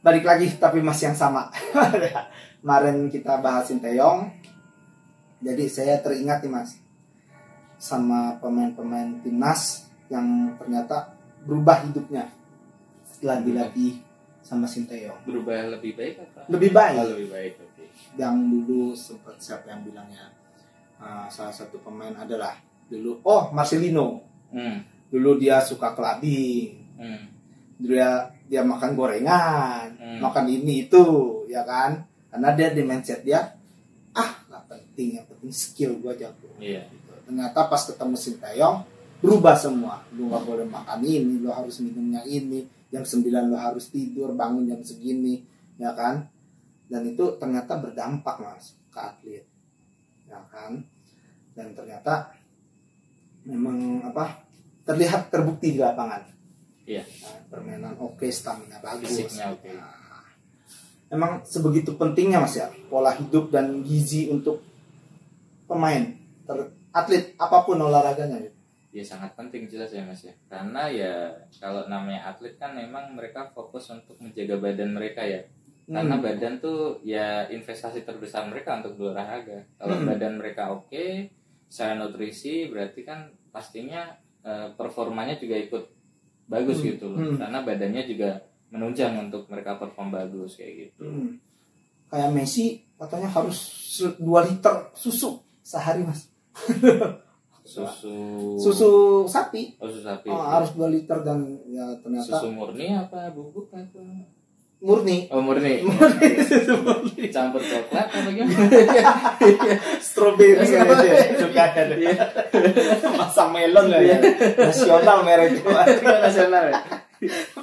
balik lagi tapi masih yang sama. Kemarin kita bahas Sinteyong. Jadi saya teringat nih Mas, sama pemain-pemain timnas yang ternyata berubah hidupnya setelah dilatih sama Sinteyong. Berubah lebih baik apa? Lebih baik. Oh, lebih baik. Okay. Yang dulu sempat siapa yang bilangnya, salah satu pemain adalah dulu Marcelino. Dulu dia suka clubbing. Dia makan gorengan, makan ini itu, ya kan? Karena dia di mindset dia, nggak penting, yang penting skill gue jago. Iya. Gitu. Ternyata pas ketemu Sinteyong berubah semua. Lu nggak boleh makan ini, lu harus minumnya ini. Jam 9 lu harus tidur, bangun jam segini, ya kan? Dan itu ternyata berdampak Mas ke atlet, ya kan? Dan ternyata memang terlihat terbukti di lapangan. Iya. Nah, permainan oke, stamina bagus. Fisiknya oke. Nah, emang sebegitu pentingnya Mas ya pola hidup dan gizi untuk pemain, atlet apapun olahraganya. Ya sangat penting jelas ya Mas ya. Karena ya kalau namanya atlet kan memang mereka fokus untuk menjaga badan mereka ya. Karena badan tuh ya investasi terbesar mereka untuk berolahraga. Kalau badan mereka oke, secara nutrisi berarti kan pastinya performanya juga ikut bagus gitu loh. Karena badannya juga menunjang untuk mereka perform bagus kayak gitu. Kayak Messi katanya harus 2 liter susu sehari Mas. Susu sapi. Oh, susu sapi. Harus 2 liter dan ya ternyata susu murni apa bubuk atau murni? Oh, murni. Susu murni. Campur coklat apa gimana? Strawberry gitu ya. Suka ada. Masang melon lah ya. Nasional merek itu. Nasional ya.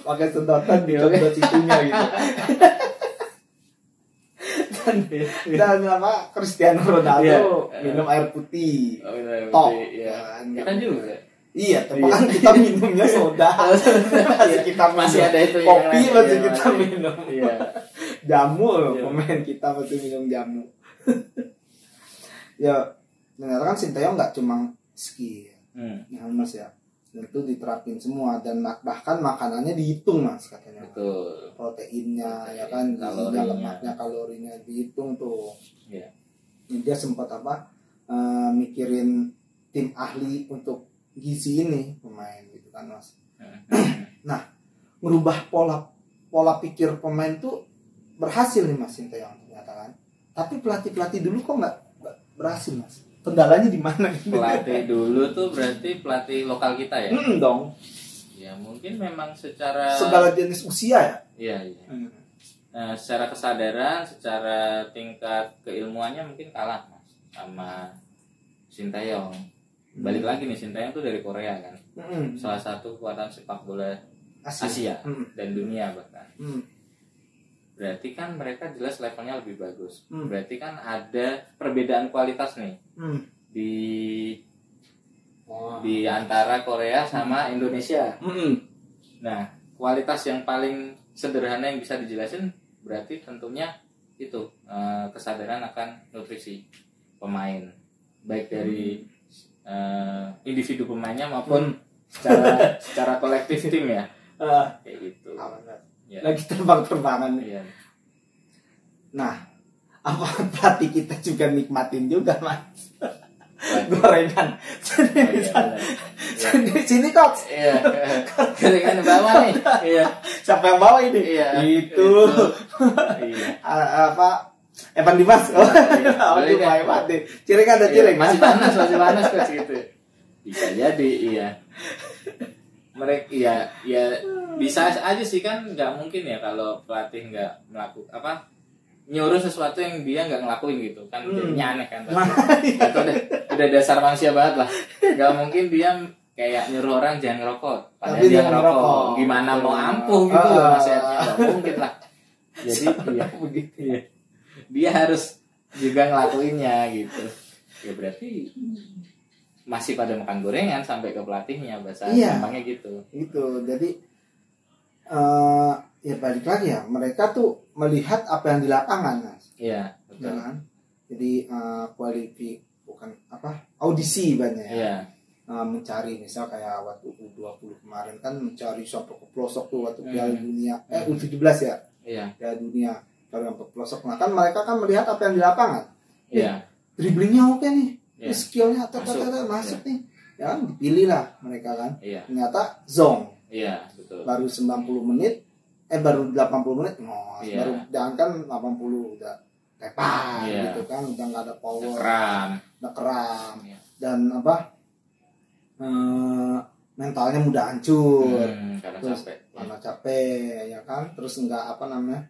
Pakai sedotan di dalam situnya gitu. Dan Cristiano Ronaldo minum air putih. Top. Kita juga. Iya, tapi kan kita minumnya soda. Masih ada itu kopi masih kita minum. Iya. Jamu pemain kita masih minum jamu. Ya, ternyata kan Sinteyong nggak cuma skill. Ya Mas ya. Dan itu diterapin semua dan bahkan makanannya dihitung Mas katanya. Betul. Proteinnya ya kan, gizinya, lemaknya, kalorinya dihitung tuh. Iya. Dia sempat mikirin tim ahli untuk gizi ini pemain gitu kan Mas. Nah, merubah pola pikir pemain tuh berhasil nih Mas Sinteyong ternyata kan. Tapi pelatih dulu kok nggak berhasil Mas. Kendalanya di mana? Pelatih dulu tuh berarti pelatih lokal kita ya? Dong. Ya mungkin memang secara segala jenis usia ya. Iya. Nah, secara kesadaran, secara tingkat keilmuannya mungkin kalah Mas sama Sinteyong. Balik lagi nih, Sinteyong tuh dari Korea kan. Salah satu kekuatan sepak bola Asia dan dunia bahkan. Berarti kan mereka jelas levelnya lebih bagus. Berarti kan ada perbedaan kualitas nih di antara Korea sama Indonesia. Nah, kualitas yang paling sederhana yang bisa dijelasin berarti tentunya itu kesadaran akan nutrisi pemain, baik dari individu pemainnya maupun secara kolektif tim ya. Kayak gitu. Ya. Lagi terbang-terbangan. Iya. Nah, apa pelatih kita juga nikmatin juga Mas? Gorengan. Sini kok. Iya. Gorengan bawah nih. Iya. Siapa yang bawa ini? Iya. Itu. Iya. Evan Dimas. Itu hebat deh. Cireng ada cireng. Masih panas kok gitu. Bisa jadi, iya. Mereka ya bisa aja sih kan, nggak mungkin ya kalau pelatih nggak melakukan nyuruh sesuatu yang dia nggak ngelakuin gitu kan, jadinya aneh kan. Itu udah dasar manusia banget lah. Nggak mungkin dia kayak nyuruh orang jangan ngerokok padahal dia ngerokok. Gimana mau ampuh gitu loh nasihatnya, nggak mungkin lah. Jadi begitu ya, dia harus juga ngelakuinnya gitu. Ya berarti masih pada makan gorengan sampai ke pelatihnya, bahasa gampangnya gitu. Gitu. Jadi ya balik lagi ya, mereka tuh melihat apa yang di lapangan Mas. Iya, betul. Ya kan? Jadi audisi banyak ya. Iya. Mencari misal kayak waktu U20 kemarin kan mencari sampai ke pelosok tuh waktu Piala Dunia U17 ya. Iya. Piala Dunia kalau yang pelosok. Nah kan mereka kan melihat apa yang di lapangan. Iya. Dribblingnya oke nih, Iya. skillnya masuk nih, ya kan dipilih lah mereka kan. Ternyata zong. Iya, betul. Baru 90 menit, baru 80 menit, baru jangan kan 80 udah tepar gitu kan, udah nggak ada power, udah kram, dan apa mentalnya mudah hancur, karena capek, ya kan, terus nggak apa namanya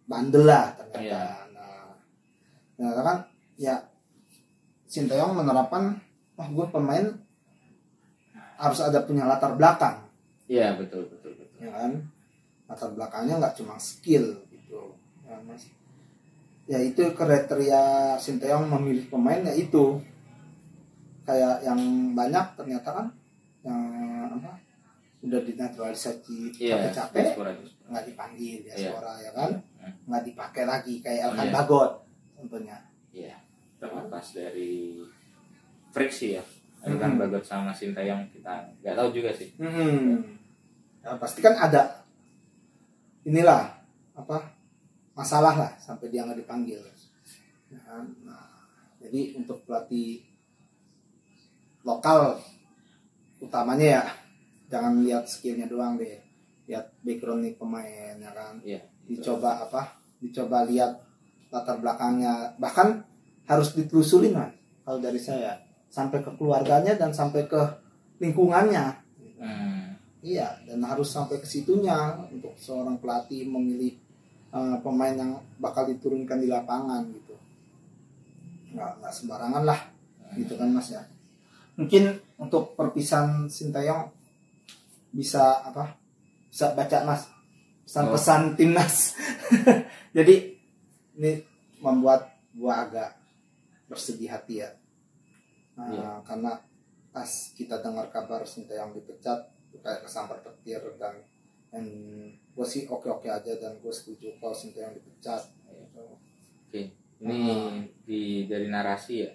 bandel lah ternyata. Nah kan ya Sinteyong menerapkan, gue pemain harus ada punya latar belakang. Iya betul. Ya kan, latar belakangnya nggak cuma skill gitu, ya mas. Ya itu kriteria Sinteyong memilih pemain, ya itu kayak yang banyak ternyata kan yang apa udah dinaturalisasi capek-capek nggak dipanggil diaspora, ya kan, nggak dipakai lagi kayak Elkan Bagot contohnya. Iya, terlepas dari friksi ya, Elkan Bagot sama Sinteyong kita nggak tahu juga sih. Ya, pasti kan ada inilah apa masalah lah sampai dia nggak dipanggil. Nah, jadi untuk pelatih lokal utamanya ya jangan lihat skillnya doang deh, lihat background nih pemain, ya kan. Dicoba lihat latar belakangnya, bahkan harus ditelusurin lah kalau dari saya, sampai ke keluarganya dan sampai ke lingkungannya. Iya, dan harus sampai ke situnya untuk seorang pelatih memilih pemain yang bakal diturunkan di lapangan gitu. Nggak sembarangan lah, gitu kan mas ya. Mungkin untuk perpisahan Sinteyong bisa baca mas pesan-pesan timnas. Jadi ini membuat gua agak bersedih hati ya. Karena pas kita dengar kabar Sinteyong dipecat, kayak kesambar petir, dan gue sih oke aja dan gue setuju kalau Sinteyong dipecat. Oke, ini dari narasi ya.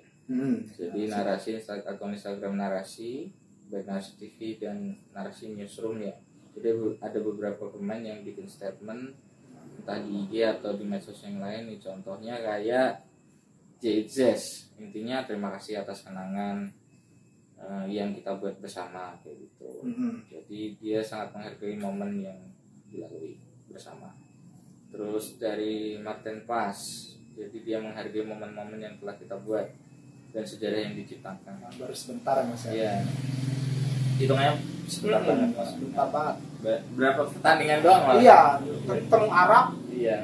Jadi narasi akun Instagram narasi, baik narasi TV dan narasi newsroom ya. Jadi ada beberapa pemain yang bikin statement entah di IG atau di medsos yang lain nih, contohnya kayak JZS, intinya terima kasih atas kenangan yang kita buat bersama kayak gitu. Jadi dia sangat menghargai momen yang dilalui bersama. Terus dari Martin Pas, jadi dia menghargai momen-momen yang telah kita buat dan sejarah yang diciptakan. Baru sebentar ya mas ya. Iya. Hitungannya sebentar banget. Sebentar banget. Berapa pertandingan doang lah. Iya, ketemu Arab. Iya.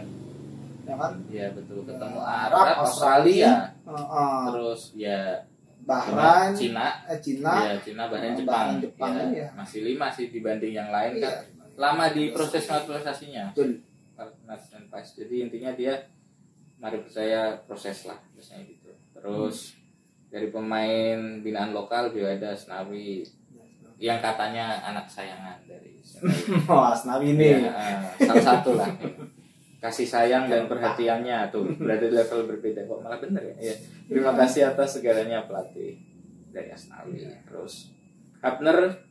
Ya kan? Iya betul, ketemu Arab, Australia. Terus ya Bahrain, Cina, Bahrain, Jepang. Ya. Masih 5 sih dibanding yang lain kan. Lama di proses naturalisasinya. Betul. Jadi intinya dia mari percaya proses lah biasanya gitu. Terus dari pemain binaan lokal juga ada Asnawi yang katanya anak sayangan dari Asnawi ini salah satu lah, kasih sayang dan perhatiannya tuh berada di level berbeda kok malah bener ya. Terima kasih atas segalanya pelatih dari Asnawi. Terus Hapner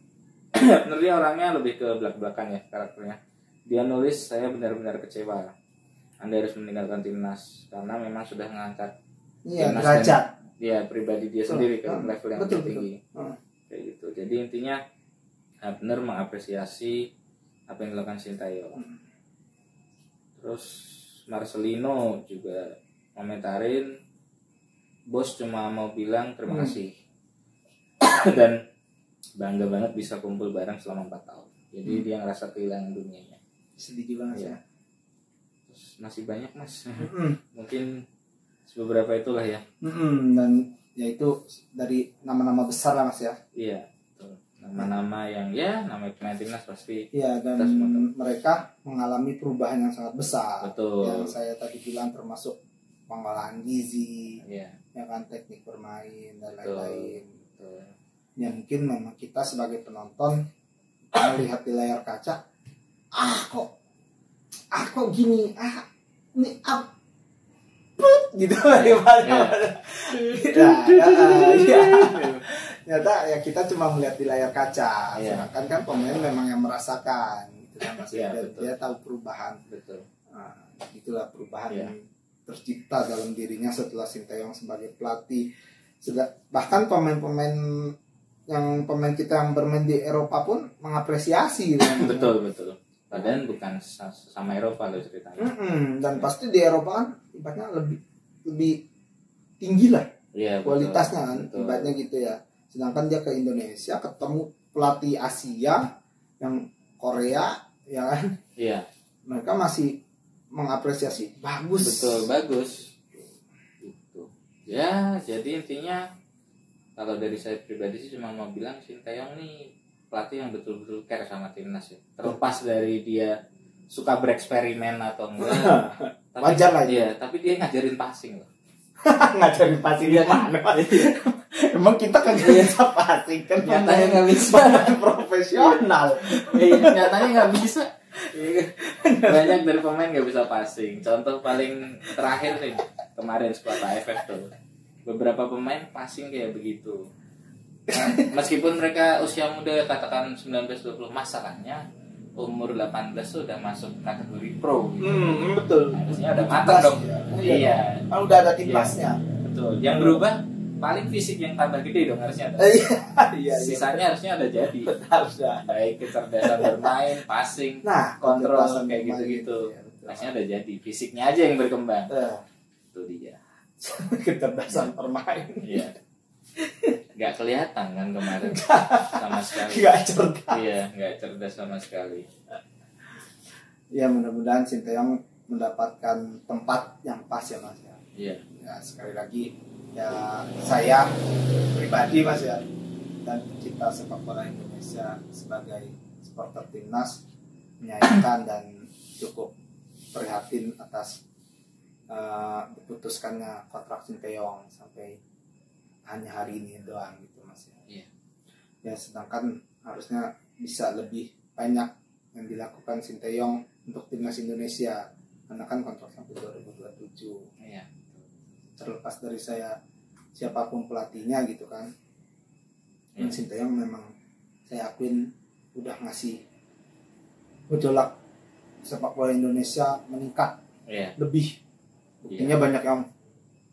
dia orangnya lebih ke belak-belakan ya karakternya. Dia nulis, saya benar-benar kecewa Anda harus meninggalkan timnas karena memang sudah mengangkat derajat dia pribadi dia sendiri ke level yang lebih tinggi. Kayak gitu. Jadi intinya benar mengapresiasi apa yang dilakukan Sinteyong. Terus Marcelino juga komentarin, bos cuma mau bilang terima kasih dan bangga banget bisa kumpul bareng selama 4 tahun. Jadi dia ngerasa kehilangan dunianya. Sedih banget ya. Terus masih banyak mas. Mungkin beberapa itulah ya. Dan ya itu dari nama-nama besar lah mas ya. Iya. Nama-nama yang ya nama pemain timnas pasti. Iya, dan mereka mengalami perubahan yang sangat besar. Betul. Yang saya tadi bilang termasuk pengolahan gizi, ya kan, teknik bermain dan lain-lain. Ya mungkin memang kita sebagai penonton melihat di layar kaca, kok gini, ini gitu ternyata ya kita cuma melihat di layar kaca, sedangkan kan pemain memang yang merasakan gitu gitu kan Mas. Iya, Dan betul. dia tahu perubahan. Betul. Nah, itulah perubahan Iya. yang tercipta dalam dirinya setelah Sinteyong sebagai pelatih. Bahkan pemain-pemain pemain kita yang bermain di Eropa pun mengapresiasi gitu. Betul. Padahal bukan sama Eropa loh ceritanya. Dan pasti di Eropa kan ibaratnya lebih tinggi lah Iya, kualitasnya kan, betul. ibaratnya gitu ya. Sedangkan dia ke Indonesia ketemu pelatih Asia yang Korea ya kan, Iya, mereka masih mengapresiasi bagus. betul, bagus. Gitu. Ya, jadi intinya kalau dari saya pribadi sih cuma mau bilang Sinteyong nih pelatih yang betul-betul care sama timnas ya. Terlepas dari dia suka bereksperimen atau enggak. Tapi, Wajar lah ya. Iya, tapi dia ngajarin passing loh. Ngajarin passing dia mana? Emang kita kagak bisa passing kan? Nyatanya nggak bisa. Profesional. Iya, nyatanya nggak bisa. Banyak dari pemain nggak bisa passing. Contoh paling terakhir nih kemarin squad AFF tuh. Beberapa pemain passing kayak begitu. Nah, meskipun mereka usia muda katakan 19-20, masalahnya umur 18 tuh udah masuk kategori pro gitu. Betul. Harusnya udah matang dong. Iya. Kan udah ada timnasnya. Betul. Yang berubah paling fisik yang tambah gede dong harusnya. Iya. Sisanya harusnya udah jadi. Harusnya. Baik kecerdasan bermain, passing, Nah, kontrol kecerdasan kayak bermain. gitu-gitu. Iya, betul. Harusnya udah jadi. Fisiknya aja yang berkembang. Itu dia. Kecerdasan bermain. Iya. Nggak kelihatan kan kemarin sama sekali. Nggak cerdas. Iya, nggak cerdas sama sekali. Ya mudah-mudahan Sinteyong mendapatkan tempat yang pas ya Mas ya. Iya. Ya sekali lagi ya saya pribadi Mas ya dan pecinta sepak bola Indonesia sebagai supporter timnas menyayangkan dan cukup prihatin atas diputuskannya kontrak Sinteyong sampai hanya hari ini doang gitu Mas ya. Iya. Ya sedangkan harusnya bisa lebih banyak yang dilakukan Sinteyong untuk timnas Indonesia karena kan kontrak sampai 2027. Iya. Terlepas dari saya siapapun pelatihnya gitu kan. Dan Sinteyong memang saya akuin udah ngasih gejolak sepak bola Indonesia meningkat Iya. lebih. Buktinya banyak yang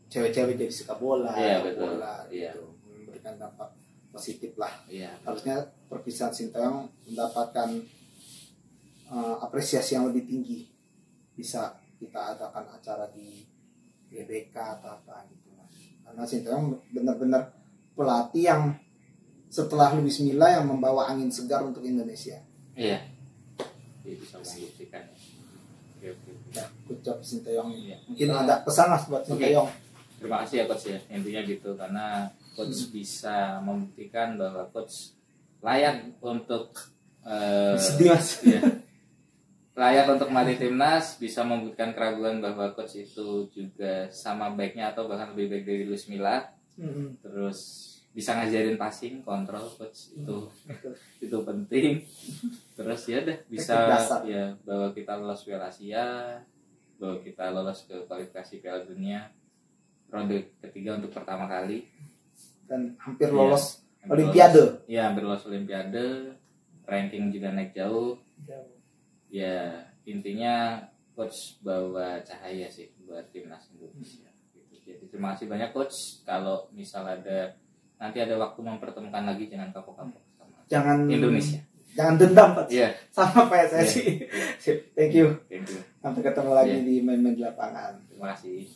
cewek-cewek jadi suka bola, Iya, betul. bola Iya. gitu, memberikan dampak positif lah. Iya. Harusnya perpisahan Sinteyong mendapatkan apresiasi yang lebih tinggi. Bisa kita adakan acara di GBK atau apa gitu Mas. Karena Sinteyong benar-benar pelatih yang setelah Luis Milla yang membawa angin segar untuk Indonesia. Iya. Dia bisa membuktikan. Oke. Ya, good job Sinteyong. Iya. Mungkin ada pesan Mas buat Sinteyong. Terima kasih ya coach ya, intinya gitu karena coach bisa membuktikan bahwa coach layak untuk Sedih Mas. ya, layak untuk melatih timnas, bisa membuktikan keraguan bahwa coach itu juga sama baiknya atau bahkan lebih baik dari Luis Milla. Terus bisa ngajarin passing, kontrol coach itu penting. Terus ya udah bisa ya bahwa kita lolos Piala Asia, bahwa kita lolos ke kualifikasi Piala Dunia ronde ketiga untuk pertama kali Dan hampir lolos Olimpiade. Iya, hampir lolos Olimpiade, ranking juga naik jauh. Ya intinya coach bawa cahaya sih buat timnas Indonesia. Gitu. Jadi terima kasih banyak coach. Kalau misal nanti ada waktu mempertemukan lagi, jangan kapok-kapok sama Jangan Indonesia. Jangan dendam Pak. Iya. Sama PSSI. Iya. Thank you. Thank you. Sampai ketemu lagi Iya. di main-main di lapangan. Terima kasih.